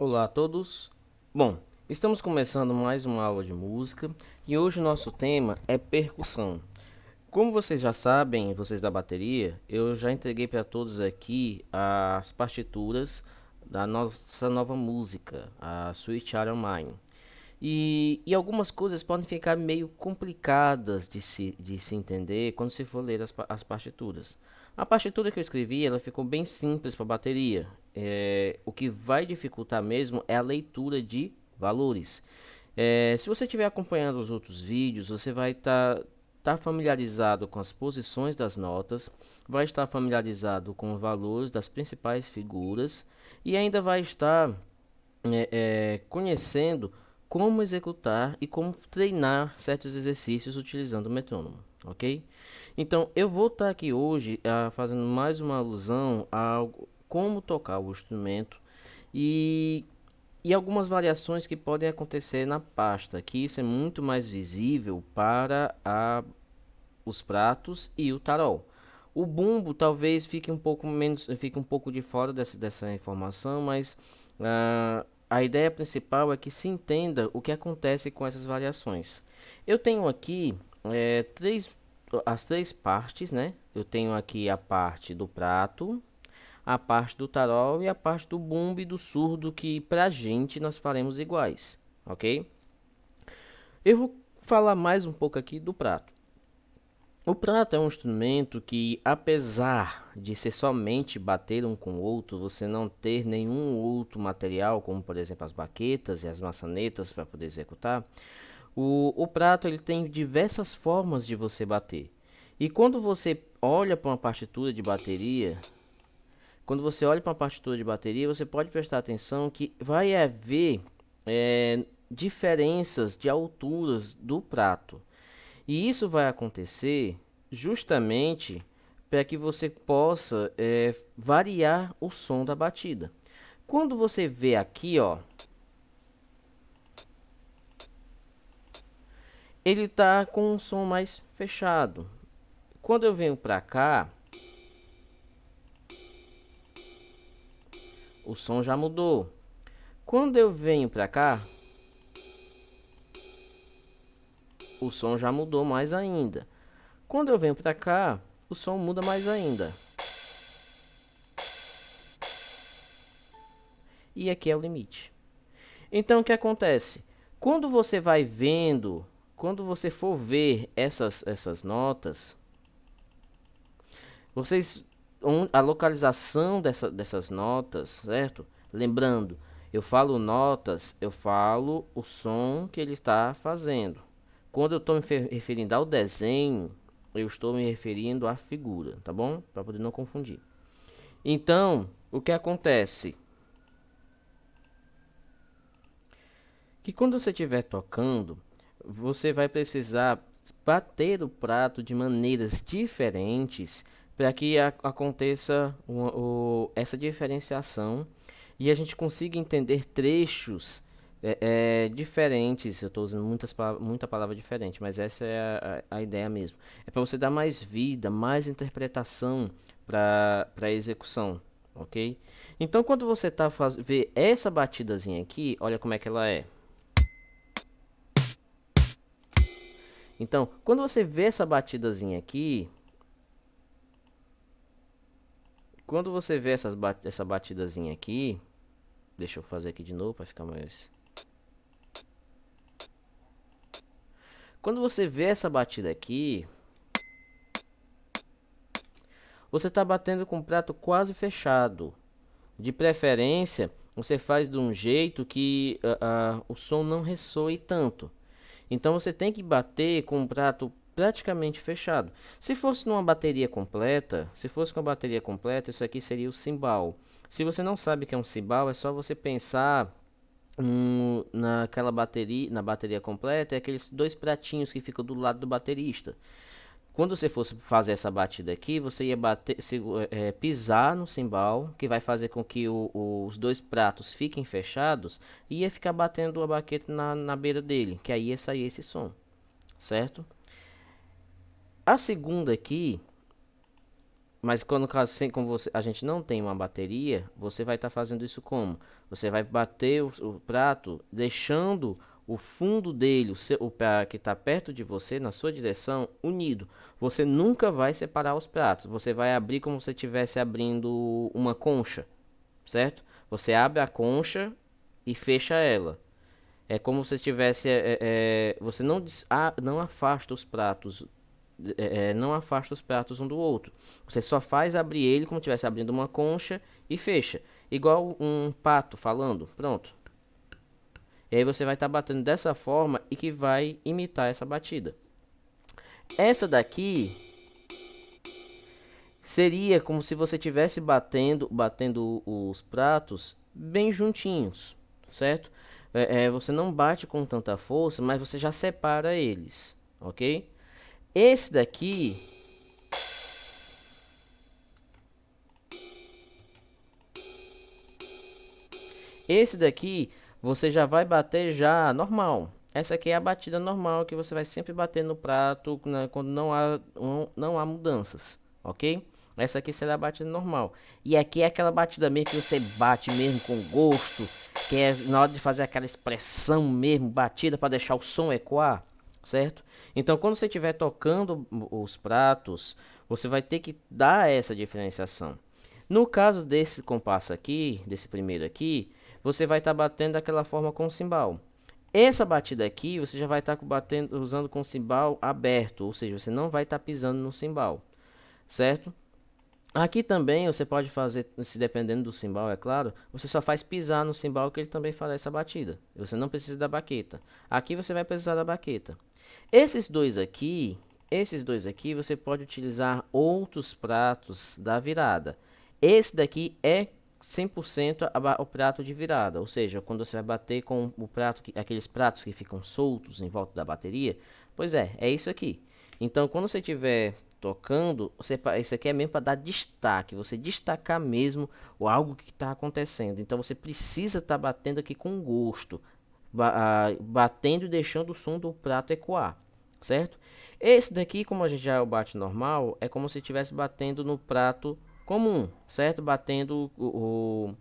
Olá a todos. Bom, estamos começando mais uma aula de música e hoje o nosso tema é percussão. Como vocês já sabem, vocês da bateria, eu já entreguei para todos aqui as partituras da nossa nova música, a Sweet Child O' Mine. E algumas coisas podem ficar meio complicadas de se entender quando se for ler as partituras. A partitura que eu escrevi, ela ficou bem simples para bateria. O que vai dificultar mesmo é a leitura de valores. Se você estiver acompanhando os outros vídeos, você vai estar familiarizado com as posições das notas, vai estar familiarizado com os valores das principais figuras e ainda vai estar conhecendo como executar e como treinar certos exercícios utilizando o metrônomo, ok? Então, eu vou estar aqui hoje fazendo mais uma alusão a como tocar o instrumento e, e algumas variações que podem acontecer na pasta, que isso é muito mais visível para os pratos e o tarol. O bumbo talvez fique um pouco menos, fique um pouco de fora dessa informação, mas a ideia principal é que se entenda o que acontece com essas variações. Eu tenho aqui as três partes, né? Eu tenho aqui a parte do prato, a parte do tarol e a parte do bumbo e do surdo, que pra gente nós faremos iguais, ok? Eu vou falar mais um pouco aqui do prato. O prato é um instrumento que, apesar de ser somente bater um com o outro, você não ter nenhum outro material, como por exemplo as baquetas e as maçanetas para poder executar, o prato ele tem diversas formas de você bater. E quando você olha para uma partitura de bateria, você pode prestar atenção que vai haver diferenças de alturas do prato. E isso vai acontecer justamente para que você possa variar o som da batida. Quando você vê aqui, ó, ele tá com um som mais fechado. Quando eu venho para cá, o som já mudou. Quando eu venho para cá, o som já mudou mais ainda. Quando eu venho para cá, o som muda mais ainda. E aqui é o limite. Então o que acontece? Quando você vai vendo, quando você for ver essas notas, vocês a localização dessas notas, certo? Lembrando, eu falo notas, eu falo o som que ele está fazendo. Quando eu estou me referindo ao desenho, eu estou me referindo à figura, tá bom? Para poder não confundir. Então, o que acontece? Que quando você estiver tocando, você vai precisar bater o prato de maneiras diferentes para que aconteça essa diferenciação e a gente consiga entender trechos diferentes. Eu estou usando muita palavra diferente, mas essa é a ideia mesmo. É para você dar mais vida, mais interpretação para a execução, ok? Então, quando você vê essa batidazinha aqui, olha como é que ela é. Então, quando você vê essa batidazinha aqui, quando você vê essa batidazinha aqui, deixa eu fazer aqui de novo para ficar mais. Quando você vê essa batida aqui, você está batendo com o prato quase fechado. De preferência, você faz de um jeito que o som não ressoe tanto. Então você tem que bater com o prato praticamente fechado. Se fosse numa bateria completa, se fosse com a bateria completa, isso aqui seria o cimbal. Se você não sabe o que é um cimbal, é só você pensar na bateria completa, é aqueles dois pratinhos que ficam do lado do baterista. Quando você fosse fazer essa batida aqui, você ia pisar no cimbal, que vai fazer com que os dois pratos fiquem fechados, e ia ficar batendo a baqueta na beira dele, que aí ia sair esse som, certo? A segunda aqui, Mas quando caso sem como a gente não tem uma bateria, você vai estar fazendo isso como? Você vai bater o prato, deixando o fundo dele, o pé que está perto de você, na sua direção, unido. Você nunca vai separar os pratos. Você vai abrir como se estivesse abrindo uma concha, certo? Você abre a concha e fecha ela. É como se estivesse, você não afasta os pratos, não afasta os pratos um do outro. Você só faz abrir ele como se estivesse abrindo uma concha e fecha, igual um pato falando. Pronto. E aí você vai estar batendo dessa forma e que vai imitar essa batida. Essa daqui seria como se você estivesse batendo os pratos bem juntinhos, certo? Você não bate com tanta força, mas você já separa eles, ok? Esse daqui, esse daqui, você já vai bater já normal. Essa aqui é a batida normal que você vai sempre bater no prato, né, quando não há mudanças, ok? Essa aqui será a batida normal. E aqui é aquela batida mesmo que você bate mesmo com gosto, que é na hora de fazer aquela expressão mesmo, batida para deixar o som ecoar, certo? Então, quando você estiver tocando os pratos, você vai ter que dar essa diferenciação. No caso desse compasso aqui, desse primeiro aqui, você vai estar batendo daquela forma com o cimbal. Essa batida aqui, você já vai estar batendo usando com o cimbal aberto, ou seja, você não vai estar pisando no cimbal, certo? Aqui também você pode fazer, se dependendo do cimbal, é claro, você só faz pisar no cimbal que ele também fará essa batida. Você não precisa da baqueta. Aqui você vai precisar da baqueta. Esses dois aqui, você pode utilizar outros pratos da virada. Esse daqui é 100% o prato de virada, ou seja, quando você vai bater com o prato, aqueles pratos que ficam soltos em volta da bateria, pois é isso aqui. Então, quando você estiver tocando, isso aqui é mesmo para dar destaque, você destacar mesmo algo que está acontecendo. Então, você precisa estar batendo aqui com gosto, batendo e deixando o som do prato ecoar, certo? Esse daqui, como a gente já bate normal, é como se estivesse batendo no prato comum, certo? Batendo do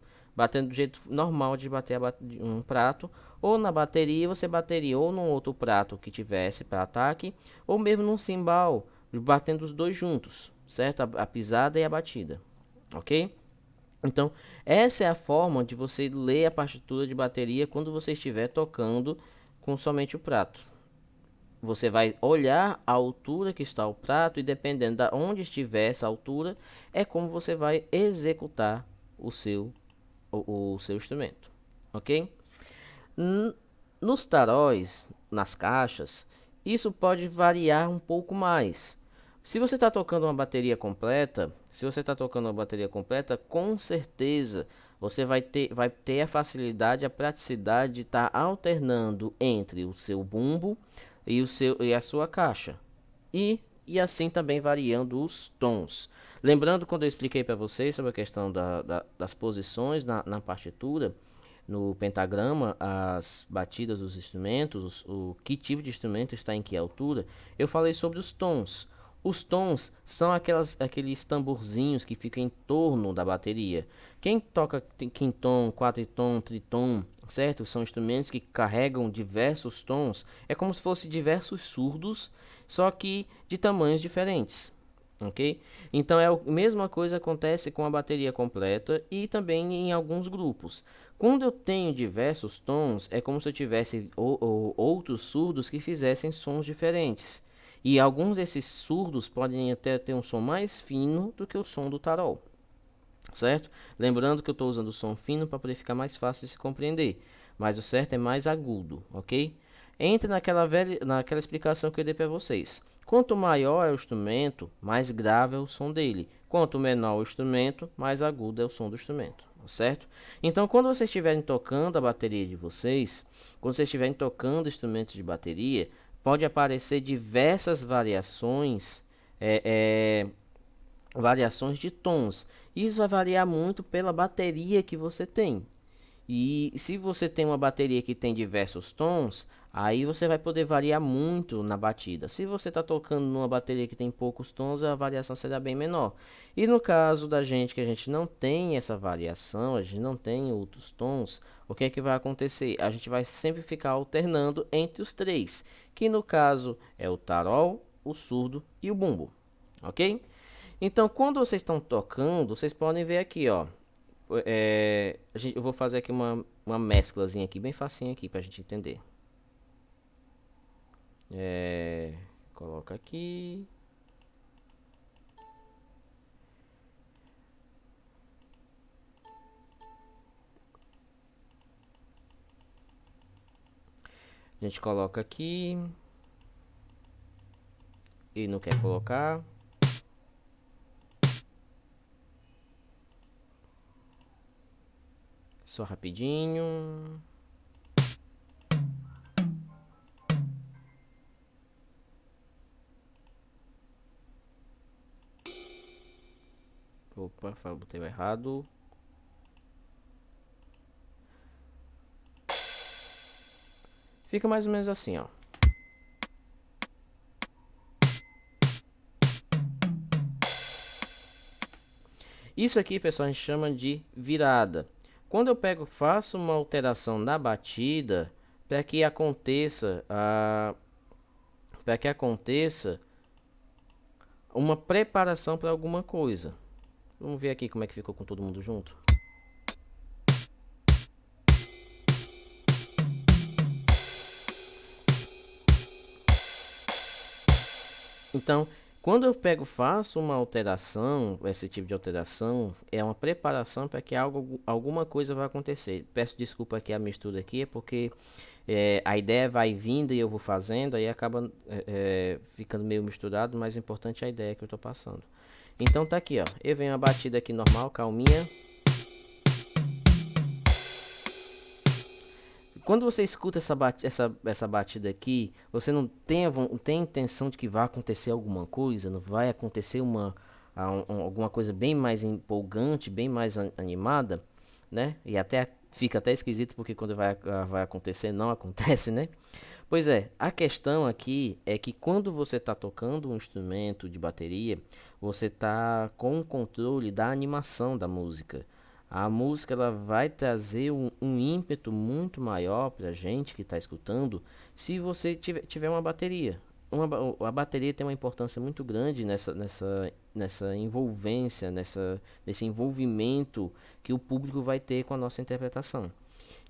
jeito normal de bater um prato, ou na bateria você bateria ou num outro prato que tivesse para ataque, ou mesmo num cimbal, batendo os dois juntos, certo? A pisada e a batida, ok? Então, essa é a forma de você ler a partitura de bateria quando você estiver tocando com somente o prato. Você vai olhar a altura que está o prato e dependendo de onde estiver essa altura, é como você vai executar o seu instrumento, ok? Nos taróis, nas caixas, isso pode variar um pouco mais. Se você está tocando uma bateria completa, com certeza você vai ter a facilidade, a praticidade de estar alternando entre o seu bumbo e a sua caixa. E assim também variando os tons. Lembrando quando eu expliquei para vocês sobre a questão das posições na partitura, no pentagrama, as batidas dos instrumentos, que tipo de instrumento está em que altura, eu falei sobre os tons. Os tons são aqueles tamborzinhos que ficam em torno da bateria. Quem toca quintom, quatritom, tritom, certo? São instrumentos que carregam diversos tons. É como se fossem diversos surdos, só que de tamanhos diferentes. Ok? Então a mesma coisa acontece com a bateria completa e também em alguns grupos. Quando eu tenho diversos tons, é como se eu tivesse outros surdos que fizessem sons diferentes. E alguns desses surdos podem até ter um som mais fino do que o som do tarol, certo? Lembrando que eu estou usando o som fino para poder ficar mais fácil de se compreender, mas o certo é mais agudo, ok? Entra naquela explicação que eu dei para vocês. Quanto maior é o instrumento, mais grave é o som dele. Quanto menor o instrumento, mais agudo é o som do instrumento, certo? Então, quando vocês estiverem tocando a bateria de vocês, quando vocês estiverem tocando instrumentos de bateria, pode aparecer diversas variações de tons. Isso vai variar muito pela bateria que você tem. E se você tem uma bateria que tem diversos tons, aí você vai poder variar muito na batida. Se você está tocando numa bateria que tem poucos tons, a variação será bem menor. E no caso da gente que a gente não tem essa variação, a gente não tem outros tons, o que é que vai acontecer? A gente vai sempre ficar alternando entre os três, que no caso é o tarol, o surdo e o bumbo, ok? Então, quando vocês estão tocando, vocês podem ver aqui, ó. Eu vou fazer aqui uma mesclazinha aqui, bem facinho aqui pra gente entender. É, coloca aqui. A gente coloca aqui. E não quer colocar. Só rapidinho. Opa, botei o errado. Fica mais ou menos assim, ó. Isso aqui, pessoal, a gente chama de virada. Quando eu pego, faço uma alteração na batida para que aconteça uma preparação para alguma coisa. Vamos ver aqui como é que ficou com todo mundo junto. Então, quando eu pego, faço uma alteração, esse tipo de alteração, é uma preparação para que alguma coisa vai acontecer. Peço desculpa aqui a mistura aqui, é porque a ideia vai vindo e eu vou fazendo, aí acaba ficando meio misturado, mas o importante é a ideia que eu estou passando. Então tá aqui, ó. Eu venho a batida aqui normal, calminha. Quando você escuta essa batida aqui, você não tem, não tem intenção de que vai acontecer alguma coisa, não vai acontecer alguma coisa bem mais empolgante, bem mais animada, né? E até fica até esquisito porque quando vai acontecer, não acontece, né? Pois é, a questão aqui é que quando você está tocando um instrumento de bateria, você está com o controle da animação da música. A música ela vai trazer um ímpeto muito maior para a gente que está escutando se você tiver uma bateria. A bateria tem uma importância muito grande nessa envolvência, nesse envolvimento que o público vai ter com a nossa interpretação.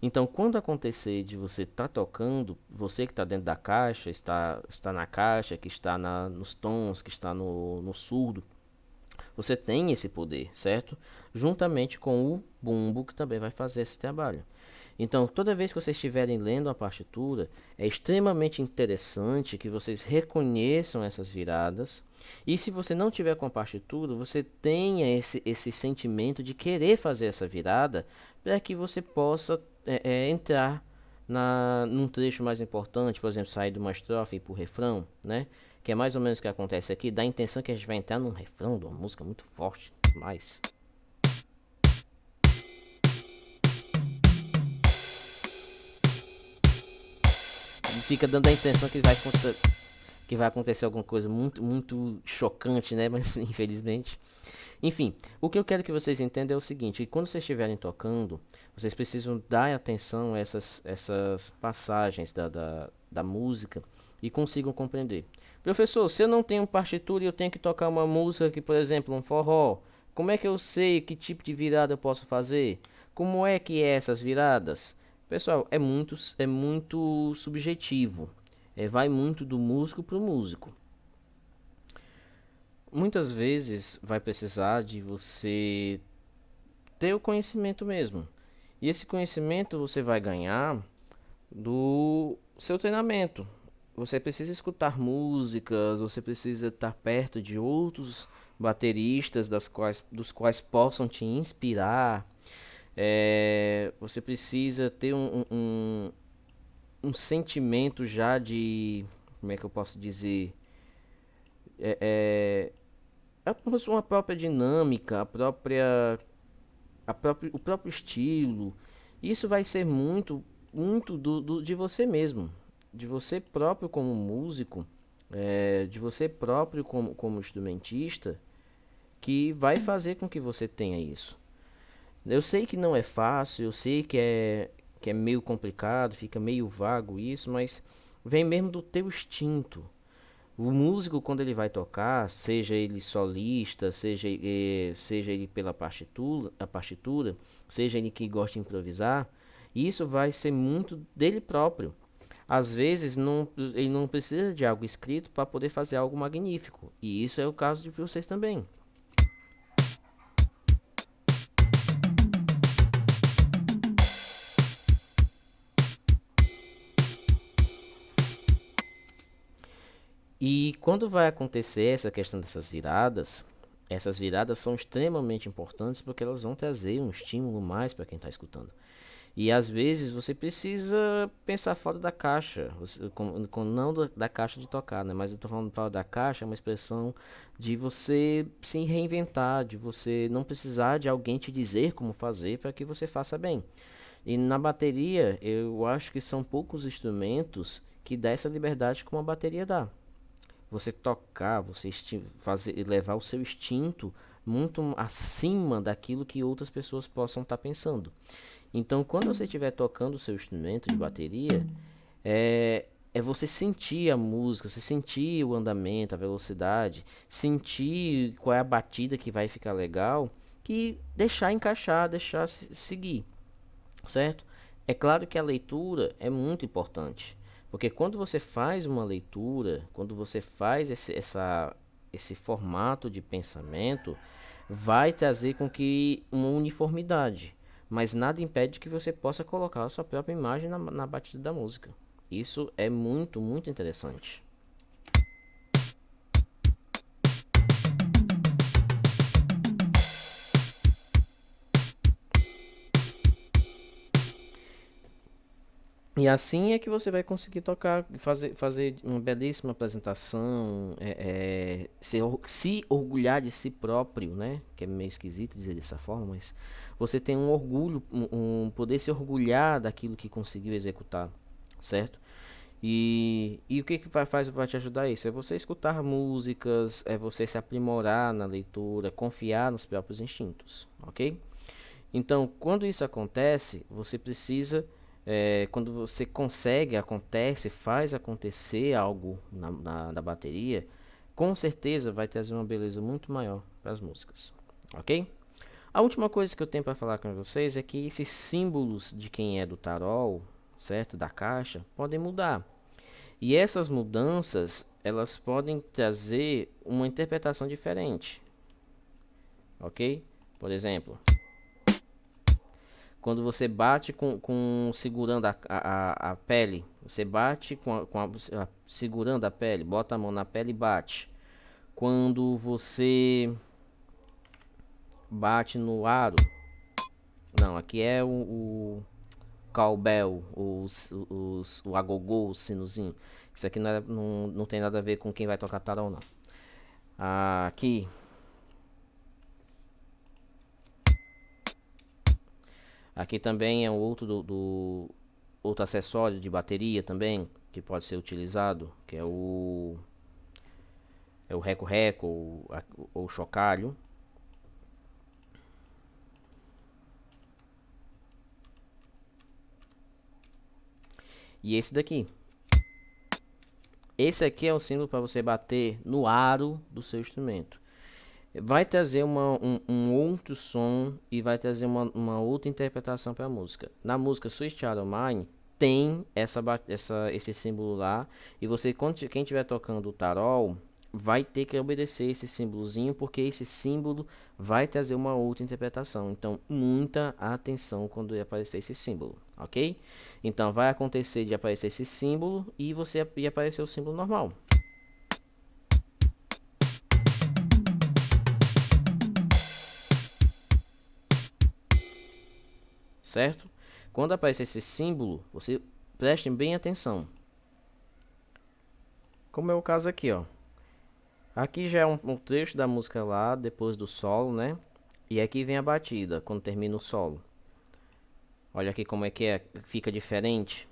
Então, quando acontecer de você estar tocando, você que está dentro da caixa, está na caixa, que está nos tons, que está no surdo, você tem esse poder, certo? Juntamente com o bumbo, que também vai fazer esse trabalho. Então, toda vez que vocês estiverem lendo a partitura, é extremamente interessante que vocês reconheçam essas viradas. E se você não tiver com a partitura, você tenha esse sentimento de querer fazer essa virada para que você possa entrar num trecho mais importante, por exemplo, sair de uma estrofe e ir para o refrão, né? Que é mais ou menos o que acontece aqui, dá a intenção que a gente vai entrar num refrão de uma música muito forte, mas fica dando a intenção que vai acontecer alguma coisa muito, muito chocante, né? Mas infelizmente. Enfim, o que eu quero que vocês entendam é o seguinte: que quando vocês estiverem tocando, vocês precisam dar atenção a essas passagens da música e consigam compreender. Professor, se eu não tenho partitura e eu tenho que tocar uma música que, por exemplo, um forró, como é que eu sei que tipo de virada eu posso fazer? Como é que é essas viradas? Pessoal, é muito subjetivo. Vai muito do músico para o músico. Muitas vezes vai precisar de você ter o conhecimento mesmo. E esse conhecimento você vai ganhar do seu treinamento. Você precisa escutar músicas, você precisa estar perto de outros bateristas dos quais possam te inspirar. Você precisa ter um sentimento já de, como é que eu posso dizer, uma própria dinâmica, o próprio estilo Isso vai ser muito de você mesmo, de você próprio como músico, de você próprio como instrumentista, que vai fazer com que você tenha isso. Eu sei que não é fácil, eu sei que é meio complicado, fica meio vago isso, mas vem mesmo do teu instinto. O músico, quando ele vai tocar, seja ele solista, seja ele pela partitura, seja ele que gosta de improvisar, isso vai ser muito dele próprio. Às vezes, ele não precisa de algo escrito para poder fazer algo magnífico. E isso é o caso de vocês também. E quando vai acontecer essa questão dessas viradas, essas viradas são extremamente importantes porque elas vão trazer um estímulo mais para quem está escutando. E às vezes você precisa pensar fora da caixa, não da caixa de tocar, né? Mas eu tô falando fora da caixa, é uma expressão de você se reinventar, de você não precisar de alguém te dizer como fazer para que você faça bem. E na bateria, eu acho que são poucos instrumentos que dá essa liberdade que uma bateria dá. Você tocar, fazer, levar o seu instinto muito acima daquilo que outras pessoas possam estar pensando. Então, quando você estiver tocando o seu instrumento de bateria, é você sentir a música, você sentir o andamento, a velocidade, sentir qual é a batida que vai ficar legal, que deixar encaixar, deixar seguir, certo? É claro que a leitura é muito importante, porque quando você faz uma leitura, quando você faz esse formato de pensamento, vai trazer com que uma uniformidade, mas nada impede que você possa colocar a sua própria imagem na batida da música. Isso é muito interessante. E assim é que você vai conseguir tocar, fazer uma belíssima apresentação, se orgulhar de si próprio, né? Que é meio esquisito dizer dessa forma, mas você tem um orgulho, poder se orgulhar daquilo que conseguiu executar, certo? E o que vai te ajudar isso? É você escutar músicas, é você se aprimorar na leitura, confiar nos próprios instintos, ok? Então, quando isso acontece, você precisa, quando você consegue, acontece, faz acontecer algo na bateria, com certeza vai trazer uma beleza muito maior para as músicas, ok? A última coisa que eu tenho para falar com vocês é que esses símbolos de quem é do tarol, certo, da caixa, podem mudar. E essas mudanças, elas podem trazer uma interpretação diferente, ok? Por exemplo, quando você bate segurando a pele, você bate segurando a pele, bota a mão na pele e bate. Quando você bate no aro, não, aqui é o cowbell, o agogô, o sinozinho. Isso aqui não tem nada a ver com quem vai tocar tarol, não. Aqui, aqui também é um outro acessório de bateria também que pode ser utilizado, que é o reco-reco ou chocalho. E esse daqui. Esse aqui é o símbolo para você bater no aro do seu instrumento. Vai trazer um outro som e vai trazer uma outra interpretação para a música. Na música Sweet Child O' Mine tem esse símbolo lá. E você, quem estiver tocando o tarol, vai ter que obedecer esse símbolozinho, porque esse símbolo vai trazer uma outra interpretação. Então, muita atenção quando aparecer esse símbolo, ok? Então, vai acontecer de aparecer esse símbolo e aparecer o símbolo normal. Certo? Quando aparecer esse símbolo, você prestem bem atenção. Como é o caso aqui, ó. Aqui já é um trecho da música lá, depois do solo, né? E aqui vem a batida, quando termina o solo. Olha aqui como é que é, fica diferente.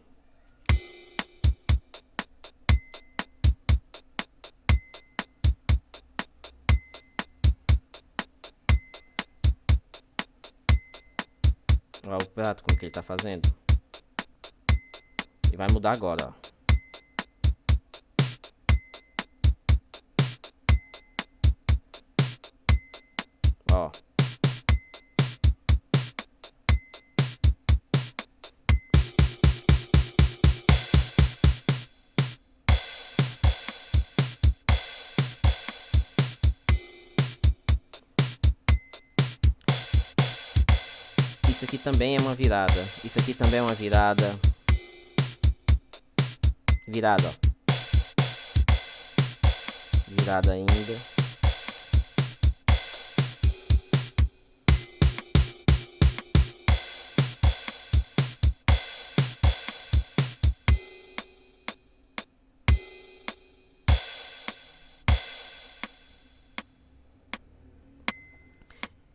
Olha o prato como que ele tá fazendo. E vai mudar agora, ó. Ó. Isso aqui também é uma virada. Isso aqui também é uma virada. Virada, ó. Virada ainda.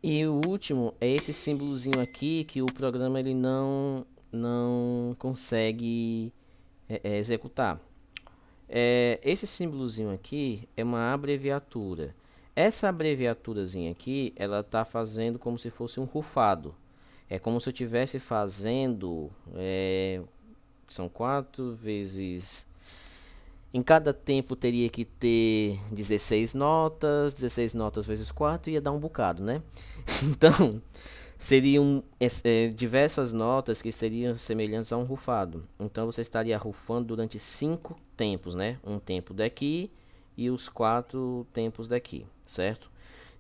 E o último é esse símbolozinho aqui que o programa ele não consegue executar. Esse símbolozinho aqui é uma abreviatura. Essa abreviaturazinha aqui, ela tá fazendo como se fosse um rufado. É como se eu estivesse fazendo, são 4 vezes. Em cada tempo teria que ter 16 notas, 16 notas vezes 4 ia dar um bocado, né? Então, seriam diversas notas que seriam semelhantes a um rufado. Então, você estaria rufando durante 5 tempos, né? Um tempo daqui e os 4 tempos daqui, certo?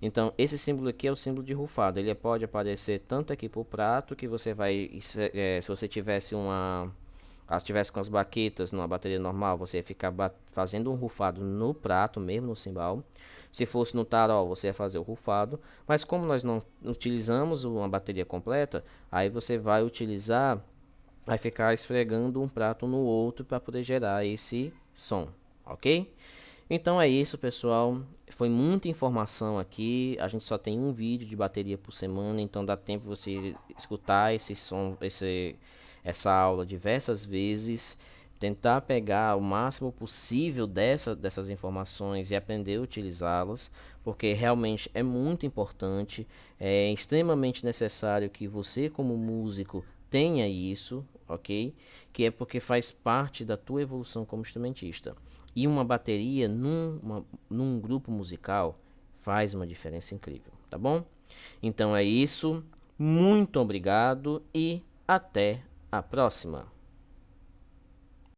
Então, esse símbolo aqui é o símbolo de rufado. Ele pode aparecer tanto aqui para o prato, que você vai, se você tivesse se tivesse com as baquetas numa bateria normal, você ia ficar fazendo um rufado no prato mesmo, no cimbal. Se fosse no tarol, você ia fazer o rufado. Mas como nós não utilizamos uma bateria completa, aí você vai ficar esfregando um prato no outro para poder gerar esse som, ok? Então é isso, pessoal. Foi muita informação aqui. A gente só tem um vídeo de bateria por semana, então dá tempo você escutar esse som, essa aula diversas vezes, tentar pegar o máximo possível dessas informações e aprender a utilizá-las, porque realmente é muito importante, é extremamente necessário que você, como músico, tenha isso, ok? Que é porque faz parte da tua evolução como instrumentista. E uma bateria num grupo musical faz uma diferença incrível, tá bom? Então é isso. Muito obrigado e até a próxima.